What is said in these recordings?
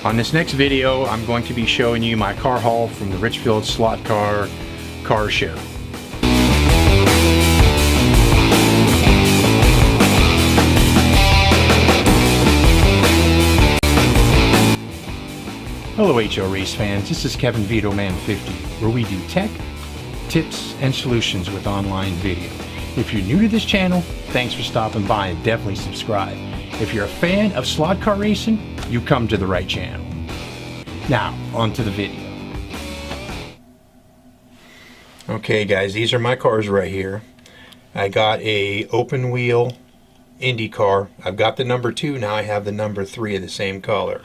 On this next video, I'm going to be showing you my car haul from the Richfield Slot Car Show. Hello HO Race fans, this is Kevin Vito Man 50, where we do tech, tips, and solutions with online video. If you're new to this channel, thanks for stopping by and definitely subscribe. If you're a fan of slot car racing, you come to the right channel. Now, on to the video. Okay guys, these are my cars right here. I got a open wheel Indycar. I've got the number 2, now I have the number 3 of the same color.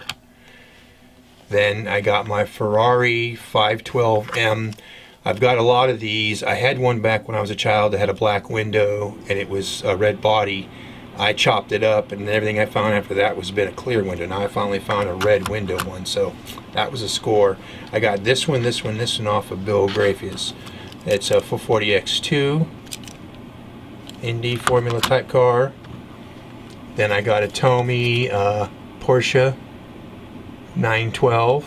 Then I got my Ferrari 512M. I've got a lot of these. I had one back when I was a child that had a black window and it was a red body. I chopped it up and everything I found after that was a bit of clear window. Now I finally found a red window one, so that was a score. I got this one off of Bill Graffius. It's a 440X2 Indy Formula type car. Then I got a Tommy Porsche 912.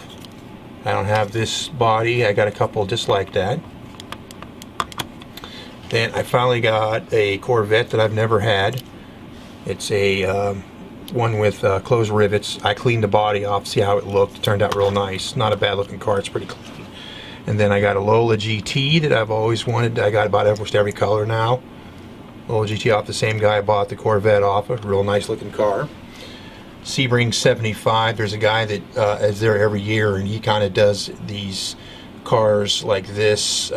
I don't have this body. I got a couple just like that. Then I finally got a Corvette that I've never had. It's a one with closed rivets. I cleaned the body off, see how it looked. It turned out real nice. Not a bad looking car. It's pretty clean. And then I got a Lola Gt that I've always wanted. I got about almost every color now. Lola Gt off the same guy I bought the Corvette off. A real nice looking car. Sebring 75. There's a guy that is there every year, and he kind of does these cars like this.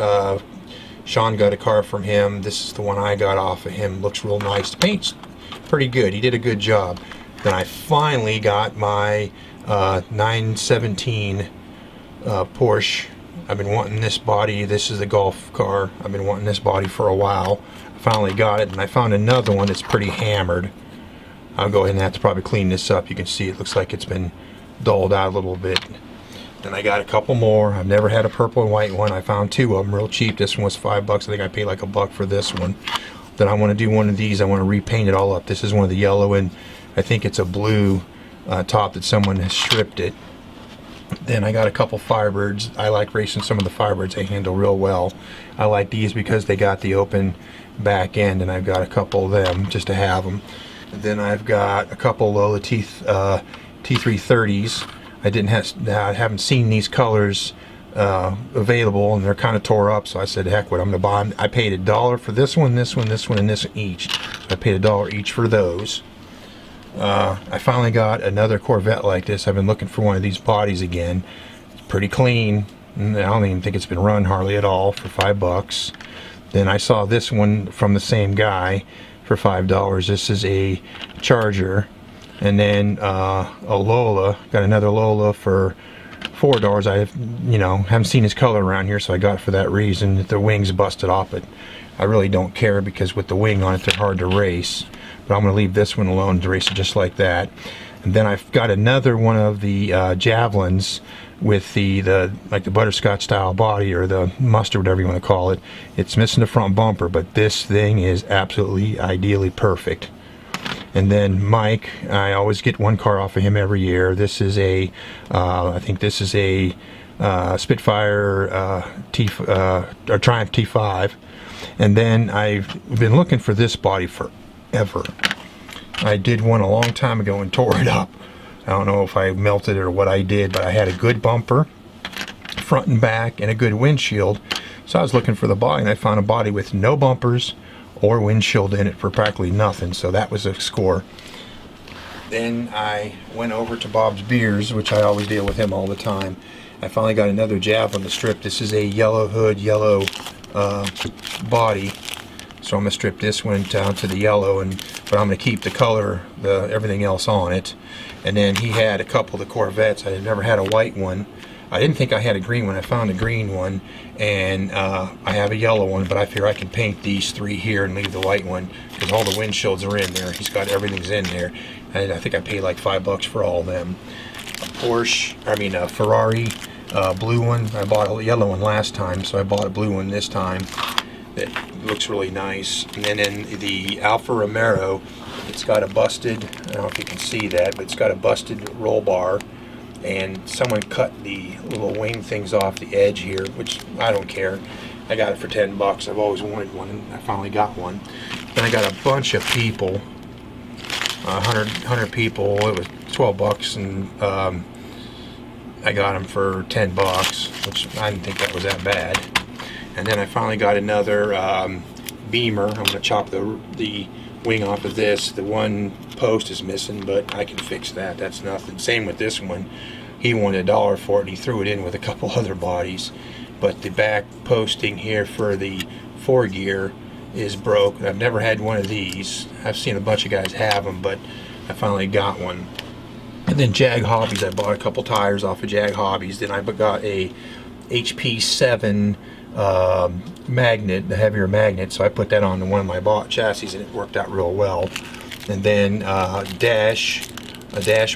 Sean got a car from him. This is the one I got off of him. Looks real nice. The paint's pretty good. He did a good job. Then I finally got my 917 Porsche. I've been wanting this body. This is the Golf car. I've been wanting this body for a while. I finally got it, and I found another one that's pretty hammered. I'll go ahead and have to probably clean this up. You can see it looks like it's been dulled out a little bit. Then I got a couple more. I've never had a purple and white one. I found 2 of them real cheap. This one was $5. I think I paid like $1 for this one. Then I want to do one of these. I want to repaint it all up. This is one of the yellow, and I think it's a blue top that someone has stripped it. Then I got a couple Firebirds. I like racing some of the Firebirds. They handle real well. I like these because they got the open back end, and I've got a couple of them just to have them. And then I've got a couple Lola T330s. I haven't seen these colors available, and they're kind of tore up, so I said heck what, I'm gonna buy them. I paid $1 for this one, and this one each. I paid $1 each for those. I finally got another Corvette like this. I've been looking for one of these bodies again. It's pretty clean. I don't even think it's been run hardly at all, for $5. Then I saw this one from the same guy for $5. This is a Charger. And then a Lola, got another Lola for $4. I haven't seen his color around here, so I got it for that reason. The wing's busted off, but I really don't care because with the wing on it, they're hard to race. But I'm going to leave this one alone to race it just like that. And then I've got another one of the Javelins with the butterscotch style body, or the mustard, whatever you want to call it. It's missing the front bumper, but this thing is absolutely ideally perfect. And then Mike, I always get one car off of him every year. This is a I think this is a Spitfire or Triumph T5. And then I've been looking for this body forever. I did one a long time ago and tore it up. I don't know if I melted it or what I did, but I had a good bumper, front and back, and a good windshield. So I was looking for the body, and I found a body with no bumpers or windshield in it for practically nothing. So that was a score. Then I went over to Bob's Beers, which I always deal with him all the time. I finally got another Javelin to strip. This is a yellow hood, yellow body. So I'm going to strip this one down to the yellow, but I'm going to keep the color, everything else on it. And then he had a couple of the Corvettes. I had never had a white one. I didn't think I had a green one. I found a green one, and I have a yellow one, but I figure I can paint these 3 here and leave the white one because all the windshields are in there. He's got everything's in there. And I think I paid like $5 for all of them. A Ferrari blue one. I bought a yellow one last time, so I bought a blue one this time. That looks really nice. And then in the Alfa Romero, it's got a busted, I don't know if you can see that, but it's got a busted roll bar and someone cut the little wing things off the edge here, which I don't care. I got it for 10 bucks. I've always wanted one, and I finally got one. Then I got a bunch of people, 100 people. It was 12 bucks, and I got them for 10 bucks, which I didn't think that was that bad. And then I finally got another Beamer. I'm going to chop the wing off of this. The one post is missing, but I can fix that. That's nothing. Same with this one. He wanted $1 for it, and he threw it in with a couple other bodies. But the back posting here for the 4-gear is broke. I've never had one of these. I've seen a bunch of guys have them, but I finally got one. And then Jag Hobbies, I bought a couple tires off of Jag Hobbies. Then I got a HP7 magnet, the heavier magnet, so I put that on one of my bought chassis, and it worked out real well. And then a dash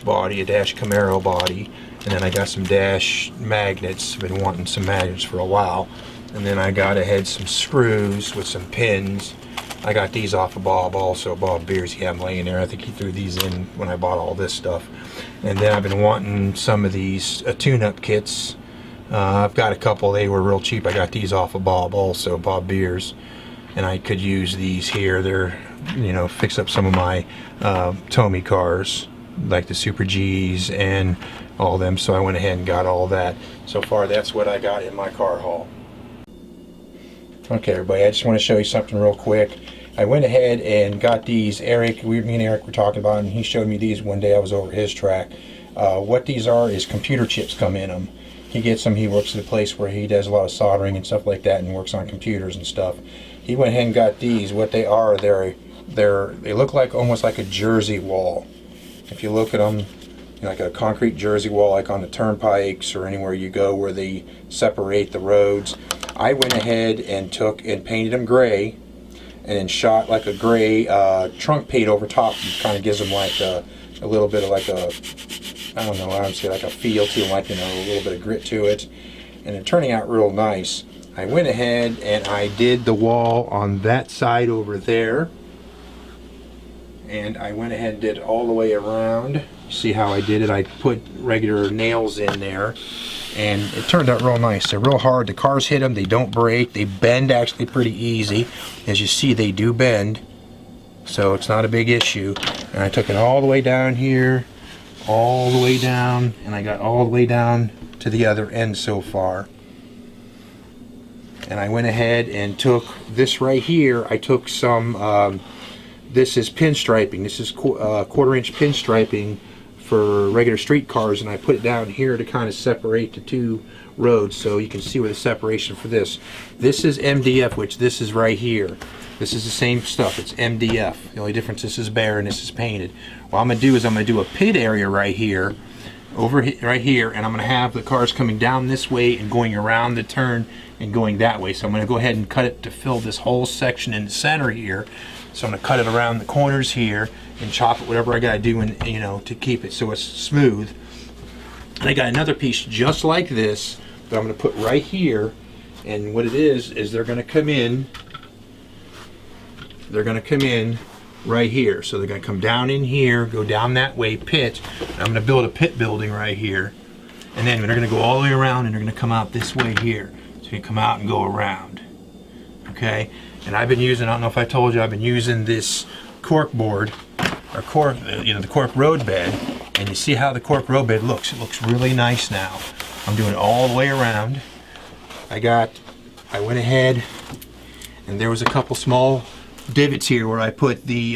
body, a dash Camaro body, and then I got some dash magnets. I've been wanting some magnets for a while. And then I had some screws with some pins. I got these off of Bob also. Bob Beers, he had them laying there. I think he threw these in when I bought all this stuff. And then I've been wanting some of these tune-up kits. I've got a couple. They were real cheap. I got these off of Bob also, Bob Beers. And I could use these here. They're, you know, fix up some of my Tommy cars, like the Super G's and all of them. So I went ahead and got all that. So far, that's what I got in my car haul. Okay, everybody, I just want to show you something real quick. I went ahead and got these. Me and Eric were talking about them, and he showed me these one day. I was over his track. What these are is computer chips come in them. He gets them. He works at a place where he does a lot of soldering and stuff like that, and works on computers and stuff. He went ahead and got these. What they are, they look like almost like a jersey wall. If you look at them, you know, like a concrete jersey wall, like on the turnpikes or anywhere you go where they separate the roads. I went ahead and took and painted them gray, and then shot like a gray trunk paint over top. It kind of gives them like a little bit of like a, I don't know, I would say like a feel to them, like, you know, a little bit of grit to it, and it's turning out real nice. I went ahead and I did the wall on that side over there, and I went ahead and did it all the way around. See how I did it? I put regular nails in there, and it turned out real nice. They're real hard. The cars hit them. They don't break. They bend actually pretty easy. As you see, they do bend, so it's not a big issue. And I took it all the way down here, all the way down, and I got all the way down to the other end so far. And I went ahead and took this right here. I took some, this is pinstriping. This is quarter-inch pinstriping for regular street cars, and I put it down here to kind of separate the two roads, so you can see where the separation for this. This is MDF, which this is right here. This is the same stuff. It's MDF. The only difference, this is bare and this is painted. What I'm going to do is I'm going to do a pit area right here, right here, and I'm going to have the cars coming down this way and going around the turn and going that way. So I'm going to go ahead and cut it to fill this whole section in the center here. So I'm going to cut it around the corners here and chop it, whatever I got to do, and, you know, to keep it so it's smooth. And I got another piece just like this that I'm going to put right here, and what it is they're going to come in. They're going to come in right here. So they're going to come down in here, go down that way, pit. And I'm going to build a pit building right here, and then they're going to go all the way around, and they're going to come out this way here. So you come out and go around. Okay. And I've been using, I don't know if I told you, I've been using this cork board, or cork, you know, the cork road bed, and you see how the cork road bed looks. It looks really nice now. I'm doing it all the way around. I went ahead, and there was a couple small divots here where I put the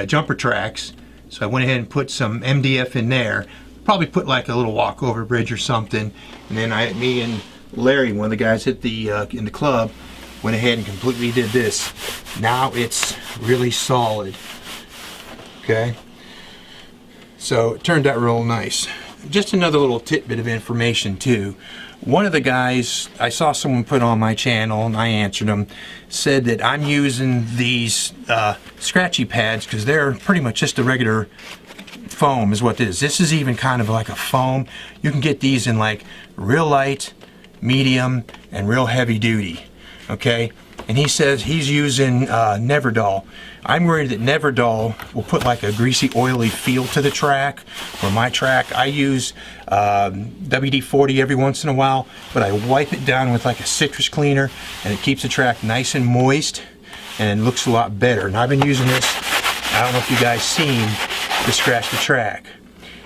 jumper tracks. So I went ahead and put some MDF in there. Probably put like a little walkover bridge or something. And then me and Larry, one of the guys at the in the club, went ahead and completely did this. Now it's really solid. Okay, so it turned out real nice. Just another little tidbit of information too. One of the guys, I saw someone put on my channel, and I answered him, said that I'm using these scratchy pads because they're pretty much just a regular foam is what it is. This is even kind of like a foam. You can get these in like real light, medium, and real heavy duty. Okay, and he says he's using Neverdol. I'm worried that Neverdol will put like a greasy, oily feel to the track. For my track, I use WD-40 every once in a while, but I wipe it down with like a citrus cleaner, and it keeps the track nice and moist, and it looks a lot better. And I've been using this, I don't know if you guys seen, to scratch the track.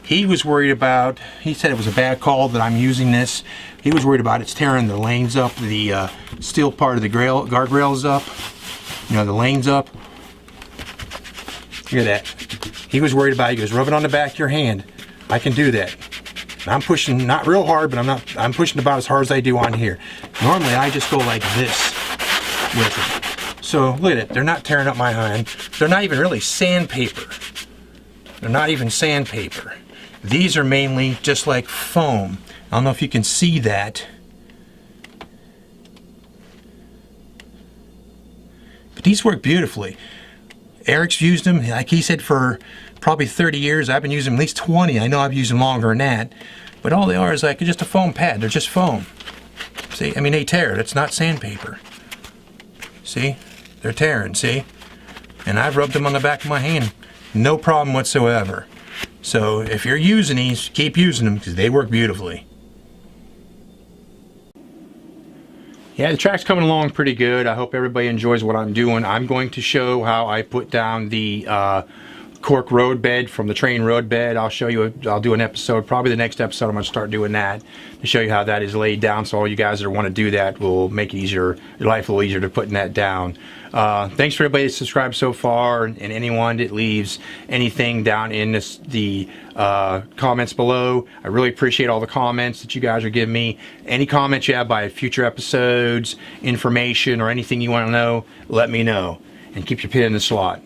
He was worried about, he said it was a bad call that I'm using this. He was worried about it's tearing the lanes up, the steel part of the guardrails up, you know, the lanes up. Look at that. He was worried about it. He goes, rub it on the back of your hand. I can do that. And I'm pushing, not real hard, but I'm pushing about as hard as I do on here. Normally I just go like this with it. So look at it, they're not tearing up my hand. They're not even really sandpaper. They're not even sandpaper. These are mainly just like foam. I don't know if you can see that. But these work beautifully. Eric's used them, like he said, for probably 30 years. I've been using them at least 20. I know I've used them longer than that. But all they are is like just a foam pad. They're just foam. See, I mean, they tear. That's not sandpaper. See? They're tearing, see? And I've rubbed them on the back of my hand. No problem whatsoever. So if you're using these, keep using them because they work beautifully. Yeah, the track's coming along pretty good. I hope everybody enjoys what I'm doing. I'm going to show how I put down the cork road bed from the train road bed. I'll show you, I'll do an episode, probably the next episode I'm going to start doing that to show you how that is laid down, so all you guys that want to do that will make it easier, your life a little easier to putting that down. Thanks for everybody that subscribed so far, and anyone that leaves anything down in the comments below. I really appreciate all the comments that you guys are giving me. Any comments you have by future episodes, information, or anything you want to know, let me know. And keep your pin in the slot.